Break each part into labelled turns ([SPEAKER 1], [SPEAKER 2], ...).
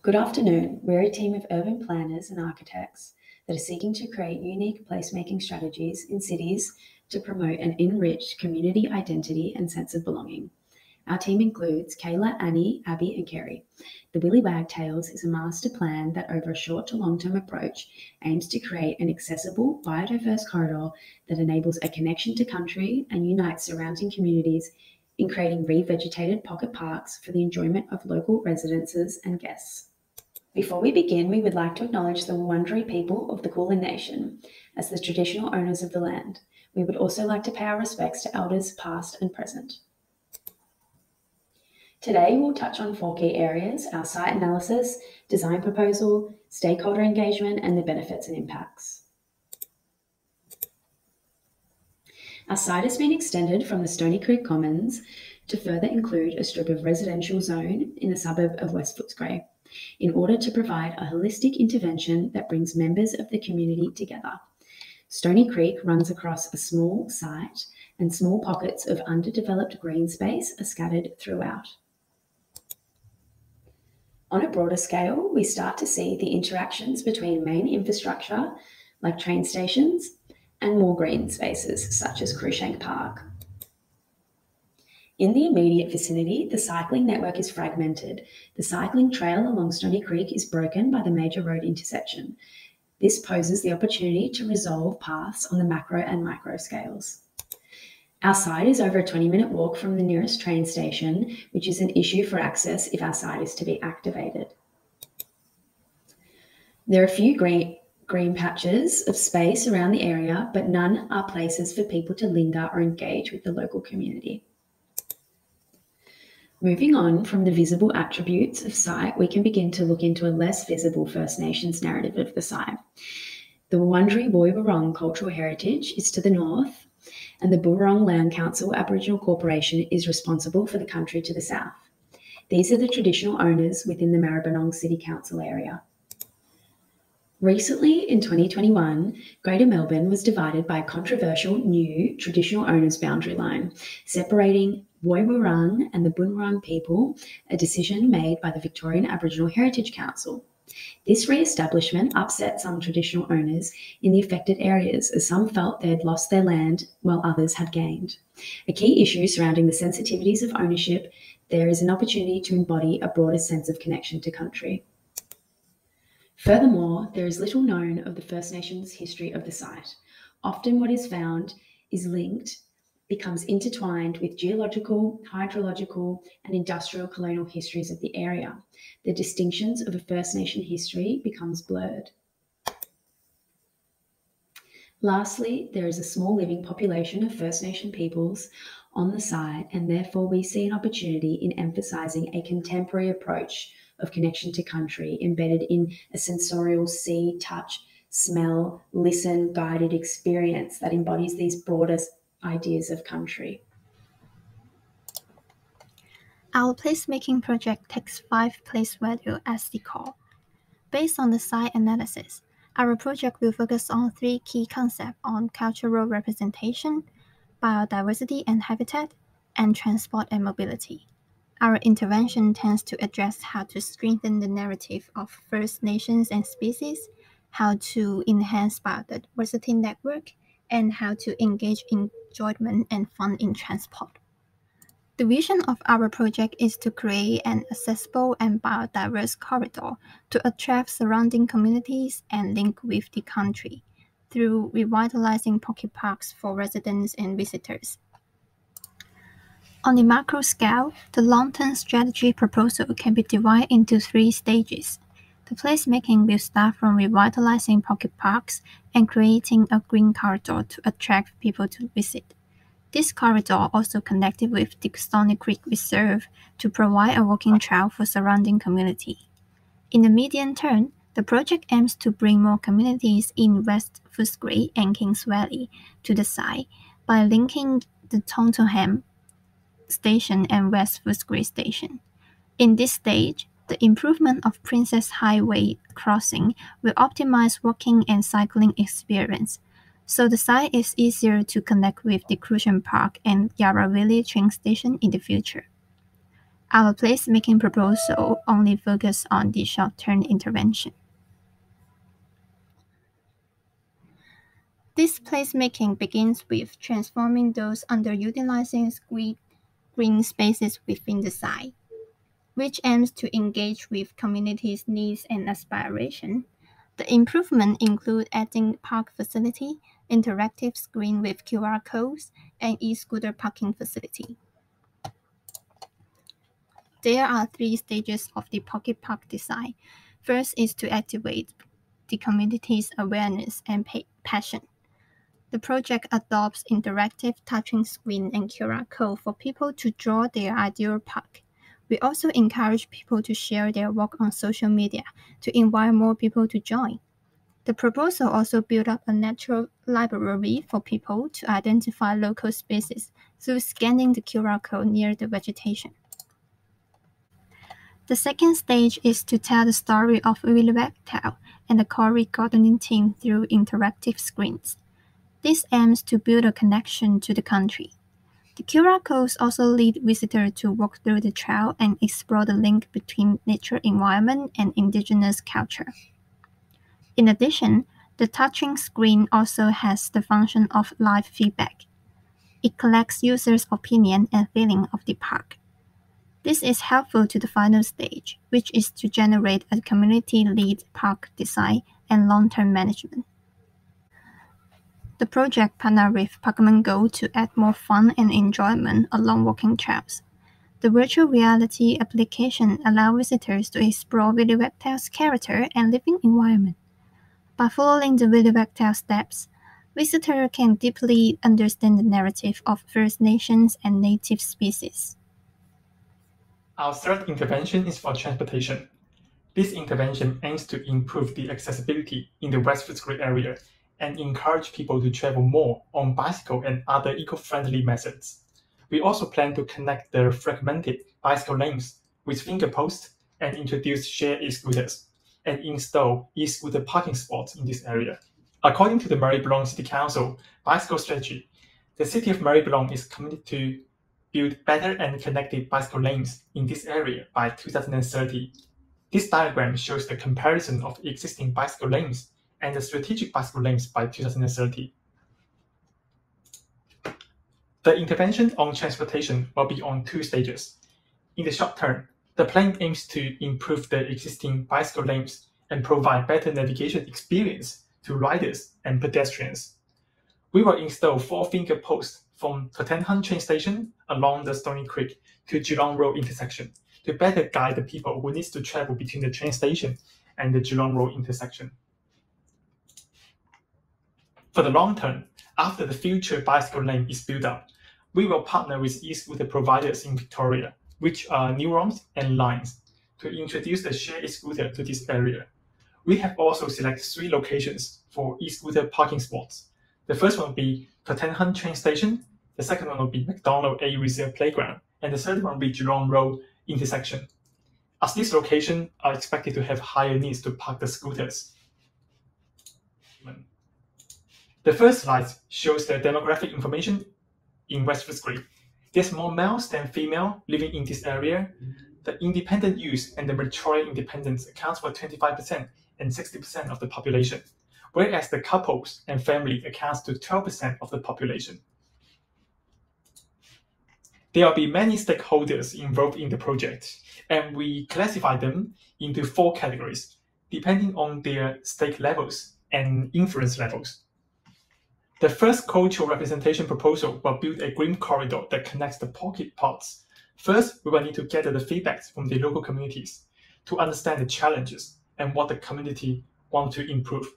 [SPEAKER 1] Good afternoon. We're a team of urban planners and architects that are seeking to create unique placemaking strategies in cities to promote an enriched community identity and sense of belonging. Our team includes Kayla, Annie, Abby, and Kerry. The Willie Wag'Tales is a master plan that, over a short to long-term approach, aims to create an accessible, biodiverse corridor that enables a connection to country and unites surrounding communities in creating re-vegetated pocket parks for the enjoyment of local residents and guests. Before we begin, we would like to acknowledge the Wurundjeri people of the Kulin Nation as the traditional owners of the land. We would also like to pay our respects to elders past and present. Today, we'll touch on 4 key areas: our site analysis, design proposal, stakeholder engagement, and the benefits and impacts. Our site has been extended from the Stony Creek Commons to further include a strip of residential zone in the suburb of West Footscray in order to provide a holistic intervention that brings members of the community together. Stony Creek runs across a small site and small pockets of underdeveloped green space are scattered throughout. On a broader scale, we start to see the interactions between main infrastructure like train stations and more green spaces such as Cruikshank Park. In the immediate vicinity, the cycling network is fragmented. The cycling trail along Stony Creek is broken by the major road intersection. This poses the opportunity to resolve paths on the macro and micro scales. Our site is over a 20-minute walk from the nearest train station, which is an issue for access if our site is to be activated. There are a few green patches of space around the area, but none are places for people to linger or engage with the local community. Moving on from the visible attributes of site, we can begin to look into a less visible First Nations narrative of the site. The Wurundjeri cultural heritage is to the north, and the Maribyrnong Land Council Aboriginal Corporation is responsible for the country to the south. These are the traditional owners within the Maribyrnong City Council area. Recently, in 2021, Greater Melbourne was divided by a controversial new traditional owners boundary line, separating Woiwurrung and the Boonwurrung people, a decision made by the Victorian Aboriginal Heritage Council. This re-establishment upset some traditional owners in the affected areas, as some felt they had lost their land while others had gained. A key issue surrounding the sensitivities of ownership, there is an opportunity to embody a broader sense of connection to country. Furthermore, there is little known of the First Nations history of the site. Often what is found is becomes intertwined with geological, hydrological, and industrial colonial histories of the area. The distinctions of a First Nation history becomes blurred. Lastly, there is a small living population of First Nation peoples on the site, and therefore we see an opportunity in emphasising a contemporary approach of connection to country embedded in a sensorial see, touch, smell, listen, guided experience that embodies these broadest ideas of country.
[SPEAKER 2] Our placemaking project takes 5 place values as the core. Based on the site analysis, our project will focus on 3 key concepts on cultural representation, biodiversity and habitat, and transport and mobility. Our intervention tends to address how to strengthen the narrative of First Nations and species, how to enhance biodiversity network, and how to engage enjoyment and fun in transport. The vision of our project is to create an accessible and biodiverse corridor to attract surrounding communities and link with the country through revitalizing pocket parks for residents and visitors. On the macro scale, the long-term strategy proposal can be divided into 3 stages. The placemaking will start from revitalizing pocket parks and creating a green corridor to attract people to visit. This corridor also connected with the Stony Creek Reserve to provide a walking trail for surrounding community. In the medium term, the project aims to bring more communities in West Footscray and Kings Valley to the site by linking the Tontonham Station and West Footscray Station. In this stage, the improvement of Princess Highway crossing will optimize walking and cycling experience, so the site is easier to connect with the Cruikshank Park and Yarra Valley train station in the future. Our placemaking proposal only focuses on the short-term intervention. This placemaking begins with transforming those underutilizing green spaces within the site, which aims to engage with communities' needs and aspirations. The improvements include adding park facility, interactive screen with QR codes, and e-scooter parking facility. There are 3 stages of the pocket park design. First is to activate the community's awareness and passion. The project adopts interactive touching screen and QR code for people to draw their ideal park. We also encourage people to share their work on social media to invite more people to join. The proposal also built up a natural library for people to identify local spaces through scanning the QR code near the vegetation. The second stage is to tell the story of Willie Wag'Tales and the Corey gardening team through interactive screens. This aims to build a connection to the country. The QR codes also lead visitors to walk through the trail and explore the link between natural environment and indigenous culture. In addition, the touching screen also has the function of live feedback. It collects users' opinion and feeling of the park. This is helpful to the final stage, which is to generate a community-led park design and long-term management. The project partnered with Pokemon Go to add more fun and enjoyment along walking trails. The virtual reality application allows visitors to explore Willie Wag'Tales' character and living environment. By following the Willie Wag'Tales steps, visitors can deeply understand the narrative of First Nations and native species.
[SPEAKER 3] Our third intervention is for transportation. This intervention aims to improve the accessibility in the West Footscray area and encourage people to travel more on bicycle and other eco-friendly methods. We also plan to connect the fragmented bicycle lanes with finger posts and introduce shared e-scooters and install e-scooter parking spots in this area. According to the Maribyrnong City Council bicycle strategy, the City of Maribyrnong is committed to build better and connected bicycle lanes in this area by 2030. This diagram shows the comparison of existing bicycle lanes and the strategic bicycle lanes by 2030. The intervention on transportation will be on 2 stages. In the short term, the plan aims to improve the existing bicycle lanes and provide better navigation experience to riders and pedestrians. We will install 4 finger posts from Tottenham train station along the Stony Creek to Geelong Road intersection to better guide the people who need to travel between the train station and the Geelong Road intersection. For the long term, after the future bicycle lane is built up, we will partner with e-scooter providers in Victoria, which are Neurons and Lines, to introduce the shared e-scooter to this area. We have also selected 3 locations for e-scooter parking spots. The first one will be Tottenham train station, the second one will be McDonald A Reserve Playground, and the third one will be Geelong Road intersection, as these locations are expected to have higher needs to park the scooters. The first slide shows the demographic information in West Footscray. There's more males than females living in this area. The independent youth and the mature independents accounts for 25% and 60% of the population, whereas the couples and family accounts to 12% of the population. There will be many stakeholders involved in the project, and we classify them into 4 categories, depending on their stake levels and influence levels. The first cultural representation proposal will build a green corridor that connects the pocket parks. First, we will need to gather the feedback from the local communities to understand the challenges and what the community wants to improve.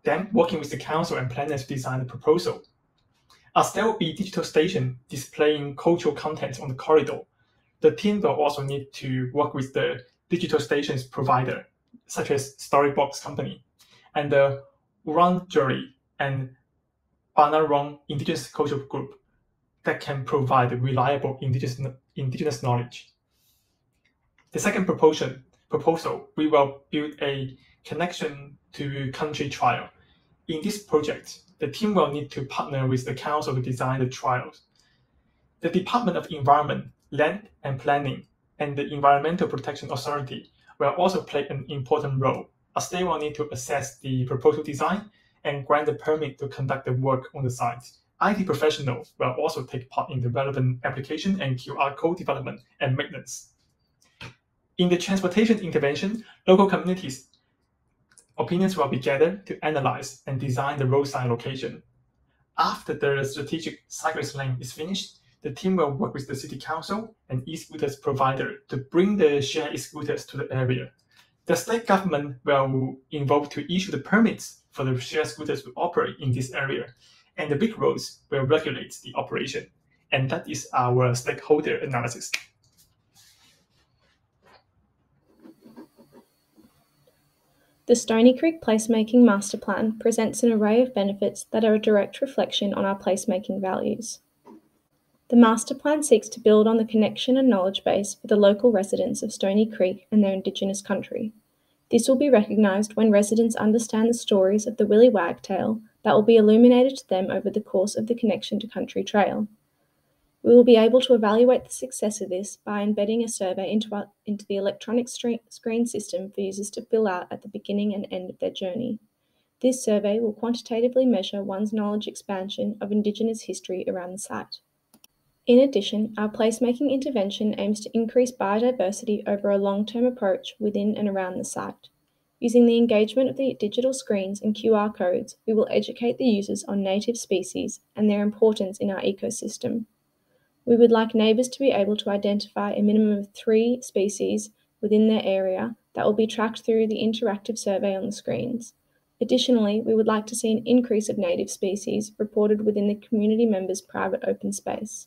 [SPEAKER 3] Then, working with the council and planners to design the proposal. As there will be digital stations displaying cultural content on the corridor, the team will also need to work with the digital stations provider, such as Storybox Company, and the Wurundjeri and Bunurong Indigenous Cultural Group that can provide reliable indigenous knowledge. The second proposal, we will build a connection to country trial. In this project, the team will need to partner with the council to design the trials. The Department of Environment, Land and Planning and the Environmental Protection Authority will also play an important role, as they will need to assess the proposal design and grant the permit to conduct the work on the site. IT professionals will also take part in the relevant application and QR code development and maintenance. In the transportation intervention, local communities' opinions will be gathered to analyze and design the roadside location. After the strategic cyclist lane is finished, the team will work with the City Council and e-scooters provider to bring the shared e-scooters to the area. The state government will involve to issue the permits for the shared scooters to operate in this area, and the big roads will regulate the operation. And that is our stakeholder analysis.
[SPEAKER 4] The Stony Creek Placemaking Master Plan presents an array of benefits that are a direct reflection on our placemaking values. The Master Plan seeks to build on the connection and knowledge base for the local residents of Stony Creek and their Indigenous country. This will be recognised when residents understand the stories of the Willie Wag'Tale that will be illuminated to them over the course of the Connection to Country Trail. We will be able to evaluate the success of this by embedding a survey into the electronic screen system for users to fill out at the beginning and end of their journey. This survey will quantitatively measure one's knowledge expansion of Indigenous history around the site. In addition, our placemaking intervention aims to increase biodiversity over a long-term approach within and around the site. Using the engagement of the digital screens and QR codes, we will educate the users on native species and their importance in our ecosystem. We would like neighbours to be able to identify a minimum of 3 species within their area that will be tracked through the interactive survey on the screens. Additionally, we would like to see an increase of native species reported within the community members' private open space.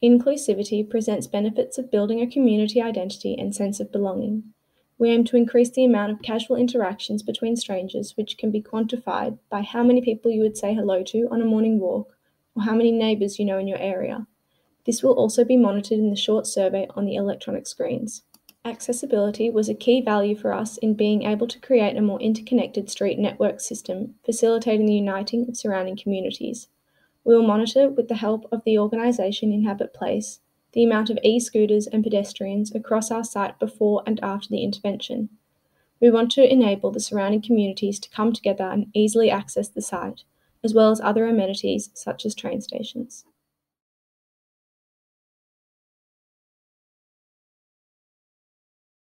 [SPEAKER 4] Inclusivity presents benefits of building a community identity and sense of belonging. We aim to increase the amount of casual interactions between strangers, which can be quantified by how many people you would say hello to on a morning walk, or how many neighbours you know in your area. This will also be monitored in the short survey on the electronic screens. Accessibility was a key value for us in being able to create a more interconnected street network system, facilitating the uniting of surrounding communities. We will monitor, with the help of the organisation Inhabit Place, the amount of e-scooters and pedestrians across our site before and after the intervention. We want to enable the surrounding communities to come together and easily access the site, as well as other amenities such as train stations.